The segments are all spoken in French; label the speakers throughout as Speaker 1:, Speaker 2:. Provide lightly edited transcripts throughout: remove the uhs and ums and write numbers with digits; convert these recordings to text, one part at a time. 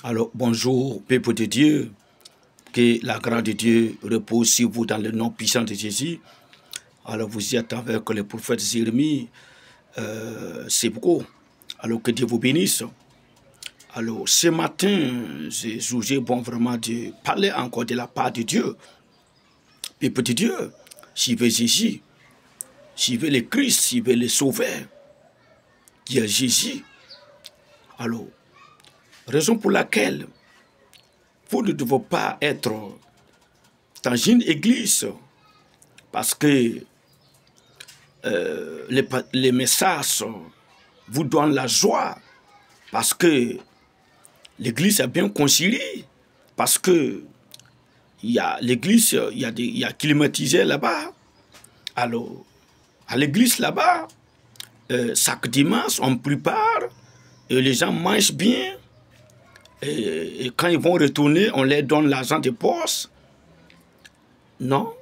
Speaker 1: Alors, bonjour, peuple de Dieu, que la grâce de Dieu repose sur vous dans le nom puissant de Jésus. Alors, vous y êtes avec le prophète Jérémie, c'est beaucoup. Alors, que Dieu vous bénisse. Alors, ce matin, j'ai jugé bon vraiment de parler encore de la part de Dieu. Peuple de Dieu, suivez Jésus, suivez le Christ, suivez le Sauveur, qui est Jésus. Alors, raison pour laquelle vous ne devez pas être dans une église parce que les messages vous donnent la joie, parce que l'église est bien conciliée, parce que l'église, il y a climatisé là-bas. Alors, à l'église là-bas, chaque dimanche, on prépare et les gens mangent bien. Et quand ils vont retourner, on leur donne l'argent de poste. Non,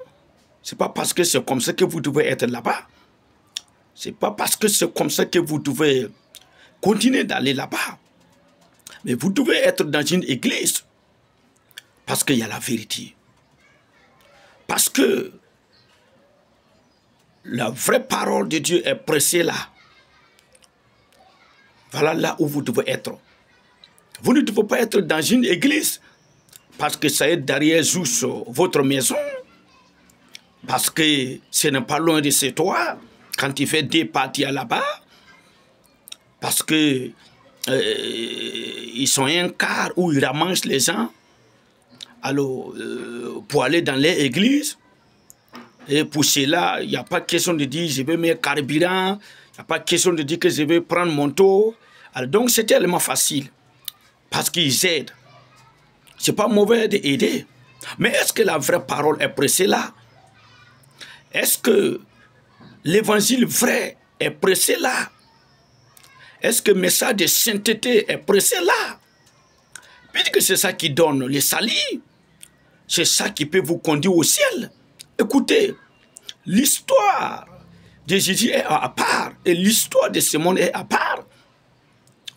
Speaker 1: c'est pas parce que c'est comme ça que vous devez être là-bas. C'est pas parce que c'est comme ça que vous devez continuer d'aller là-bas. Mais vous devez être dans une église parce qu'il y a la vérité. Parce que la vraie parole de Dieu est pressée là. Voilà là où vous devez être. Vous ne devez pas être dans une église parce que ça est derrière juste votre maison, parce que ce n'est pas loin de chez toi, quand il fait des parties là-bas, parce que ils sont un quart où ils ramassent les gens, alors pour aller dans les églises. Et pour cela, il n'y a pas question de dire je vais mettre carburant, il n'y a pas question de dire que je vais prendre mon taux. Alors donc c'est tellement facile. Parce qu'ils aident. Ce n'est pas mauvais d'aider. Mais est-ce que la vraie parole est pressée là? Est-ce que l'évangile vrai est pressé là? Est-ce que le message de sainteté est pressé là? Puisque c'est ça qui donne le salut. C'est ça qui peut vous conduire au ciel. Écoutez, l'histoire de Jésus est à part. Et l'histoire de ce monde est à part.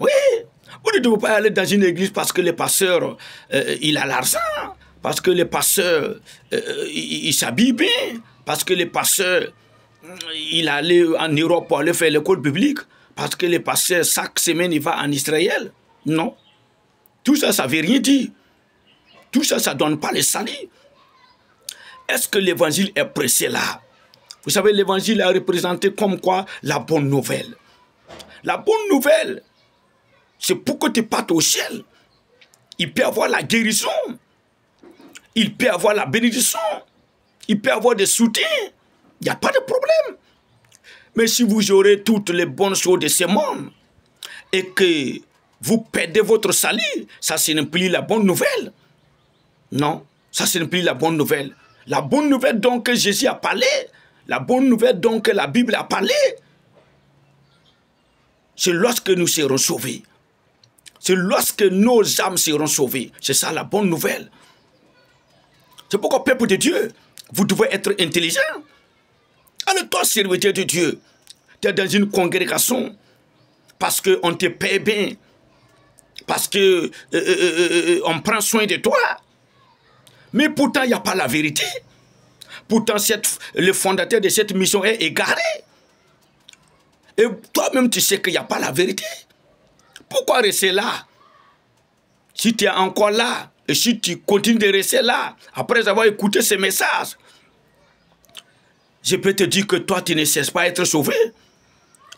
Speaker 1: Oui. Vous ne devez pas aller dans une église parce que le pasteur, il a l'argent, parce que le pasteur, il s'habille bien, parce que le pasteur, il allait en Europe pour aller faire l'école biblique, parce que le pasteur, chaque semaine, il va en Israël. Non. Tout ça, ça ne veut rien dire. Tout ça, ça ne donne pas le salut. Est-ce que l'évangile est pressé là? Vous savez, l'évangile est représenté comme quoi? La bonne nouvelle. La bonne nouvelle, c'est pour que tu partes au ciel. Il peut avoir la guérison. Il peut avoir la bénédiction. Il peut avoir des soutiens. Il n'y a pas de problème. Mais si vous aurez toutes les bonnes choses de ce monde et que vous perdez votre salut, ça ce n'est plus la bonne nouvelle. Non, ça ce n'est plus la bonne nouvelle. La bonne nouvelle donc que Jésus a parlé, la bonne nouvelle donc que la Bible a parlé, c'est lorsque nous serons sauvés. C'est lorsque nos âmes seront sauvées. C'est ça la bonne nouvelle. C'est pourquoi, peuple de Dieu, vous devez être intelligent. Alors toi, serviteur de Dieu, tu es dans une congrégation parce qu'on te paie bien, parce qu'on prend soin de toi. Mais pourtant, il n'y a pas la vérité. Pourtant, le fondateur de cette mission est égaré. Et toi-même, tu sais qu'il n'y a pas la vérité. Pourquoi rester là? Si tu es encore là, et si tu continues de rester là, après avoir écouté ces messages, je peux te dire que toi, tu ne cesses pas d'être sauvé.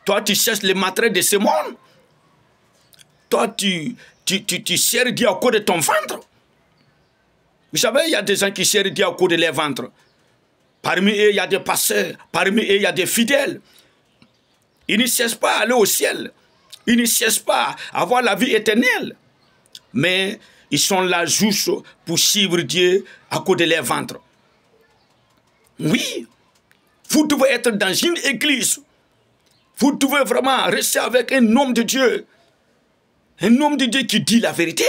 Speaker 1: Toi, tu cherches les matériels de ce monde. Toi, tu sers Dieu à cause de ton ventre. Vous savez, il y a des gens qui servent Dieu à cause de leur ventre. Parmi eux, il y a des pasteurs. Parmi eux, il y a des fidèles. Ils ne cessent pas d'aller au ciel. Ils ne cessent pas à avoir la vie éternelle. Mais ils sont là juste pour suivre Dieu à cause de leur ventre. Oui, vous devez être dans une église. Vous devez vraiment rester avec un homme de Dieu. Un homme de Dieu qui dit la vérité.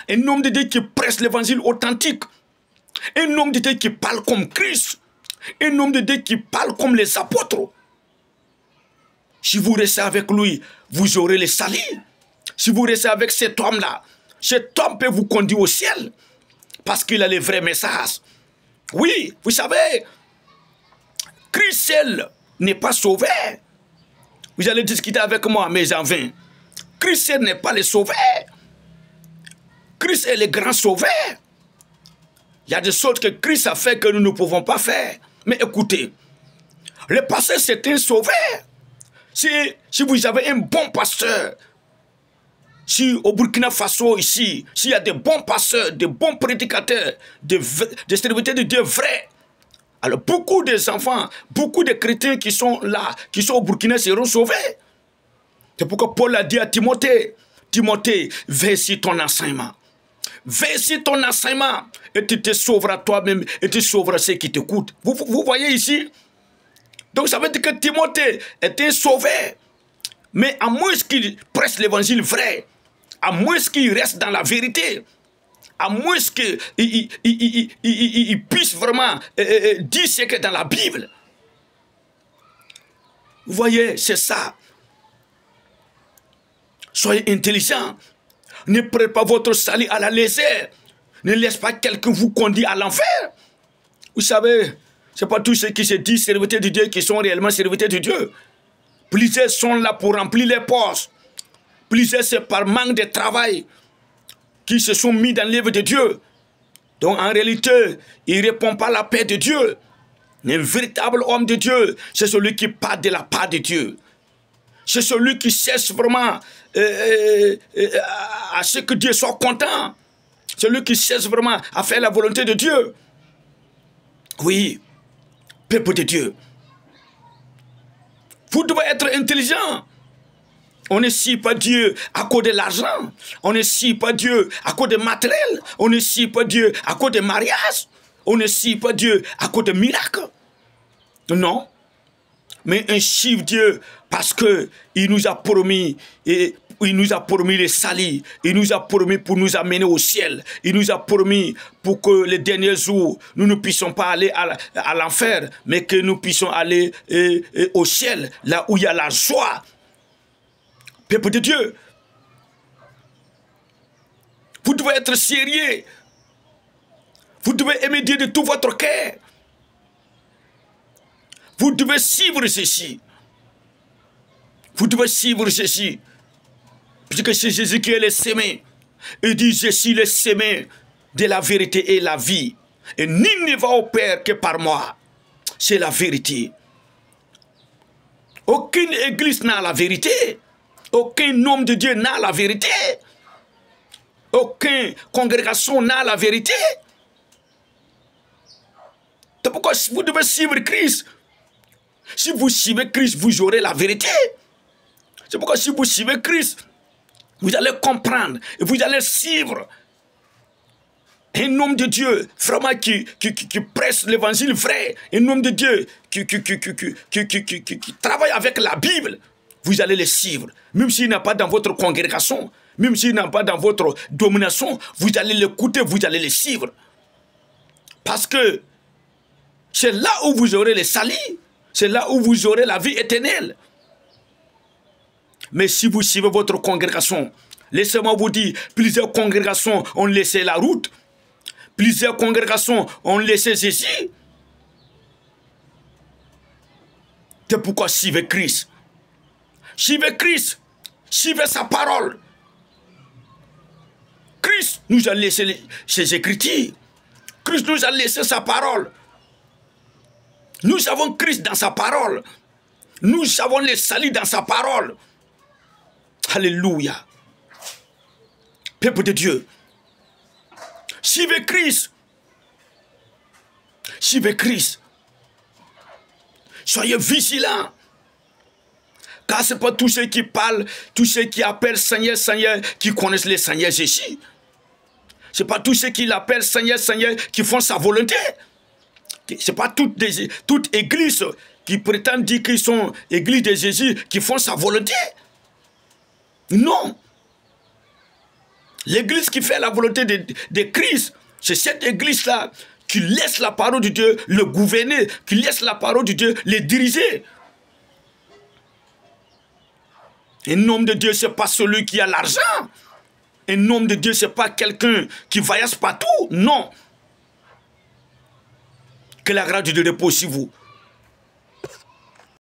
Speaker 1: Un homme de Dieu qui prêche l'évangile authentique. Un homme de Dieu qui parle comme Christ. Un homme de Dieu qui parle comme les apôtres. Si vous restez avec lui, vous aurez le salut. Si vous restez avec cet homme-là, cet homme peut vous conduire au ciel parce qu'il a le vrai message. Oui, vous savez, Christ seul n'est pas sauvé. Vous allez discuter avec moi, mais j'en viens. Christ seul n'est pas le sauveur. Christ est le grand sauveur. Il y a des choses que Christ a fait que nous ne pouvons pas faire. Mais écoutez, le pasteur c'est un sauveur. Si vous avez un bon pasteur, si au Burkina Faso ici, s'il y a des bons pasteurs, des bons prédicateurs, des serviteurs de Dieu vrais, alors beaucoup des enfants, beaucoup de chrétiens qui sont là, qui sont au Burkina seront sauvés. C'est pourquoi Paul a dit à Timothée, Timothée, veille sur ton enseignement. Veille sur ton enseignement et tu te sauveras toi-même et tu sauveras ceux qui t'écoutent. Vous voyez ici? Donc ça veut dire que Timothée est un sauveur. Mais à moins qu'il prêche l'évangile vrai, à moins qu'il reste dans la vérité, à moins qu'il puisse vraiment dire ce qui est dans la Bible. Vous voyez, c'est ça. Soyez intelligents. Ne prenez pas votre salut à la légère. Ne laissez pas quelqu'un vous conduire à l'enfer. Vous savez, ce n'est pas tous ceux qui se disent serviteurs de Dieu qui sont réellement serviteurs de Dieu. Plusieurs sont là pour remplir les postes. Plusieurs, c'est par manque de travail qui se sont mis dans l'œuvre de Dieu. Donc en réalité, il ne répond pas à la paix de Dieu. Un véritable homme de Dieu, c'est celui qui parle de la part de Dieu. C'est celui qui cherche vraiment à ce que Dieu soit content. Celui qui cherche vraiment à faire la volonté de Dieu. Oui, peuple de Dieu. Vous devez être intelligent. On ne suit pas Dieu à cause de l'argent. On ne suit pas Dieu à cause de matériel. On ne suit pas Dieu à cause de mariage. On ne suit pas Dieu à cause de miracles. Non. Mais on suit Dieu parce qu'il nous a promis, et il nous a promis le salut. Il nous a promis pour nous amener au ciel. Il nous a promis pour que les derniers jours, nous ne puissions pas aller à l'enfer, mais que nous puissions aller au ciel, là où il y a la joie. Peuple de Dieu, vous devez être sérieux. Vous devez aimer Dieu de tout votre cœur. Vous devez suivre ceci. Vous devez suivre ceci. Puisque c'est Jésus qui est le semé. Il dit, je suis le semé de la vérité et la vie. Et nul ne va au Père que par moi. C'est la vérité. Aucune église n'a la vérité. Aucun homme de Dieu n'a la vérité. Aucune congrégation n'a la vérité. C'est pourquoi vous devez suivre Christ. Si vous suivez Christ, vous aurez la vérité. C'est pourquoi si vous suivez Christ, vous allez comprendre et vous allez suivre un homme de Dieu vraiment qui prêche l'évangile vrai, un homme de Dieu qui travaille avec la Bible. Vous allez le suivre. Même s'il n'a pas dans votre congrégation, même s'il n'a pas dans votre domination, vous allez l'écouter, vous allez le suivre. Parce que c'est là où vous aurez le salut. C'est là où vous aurez la vie éternelle. Mais si vous suivez votre congrégation, laissez-moi vous dire, plusieurs congrégations ont laissé la route. Plusieurs congrégations ont laissé Jésus. C'est pourquoi suivez Christ. Suivez Christ. Suivez sa parole. Christ nous a laissé ses écritures. Christ nous a laissé sa parole. Nous avons Christ dans sa parole. Nous avons le salut dans sa parole. Alléluia. Peuple de Dieu. Suivez Christ. Suivez Christ. Soyez vigilants. Car ce n'est pas tous ceux qui parlent, tous ceux qui appellent Seigneur, Seigneur, qui connaissent le Seigneur Jésus. Ce n'est pas tous ceux qui l'appellent Seigneur, Seigneur, qui font sa volonté. Ce n'est pas toute église qui prétendent dire qu'ils sont église de Jésus, qui font sa volonté. Non. L'église qui fait la volonté de Christ, c'est cette église-là qui laisse la parole de Dieu le gouverner, qui laisse la parole de Dieu le diriger. Un homme de Dieu, ce n'est pas celui qui a l'argent. Un homme de Dieu, ce n'est pas quelqu'un qui voyage partout. Non. Que la grâce de Dieu repose sur vous.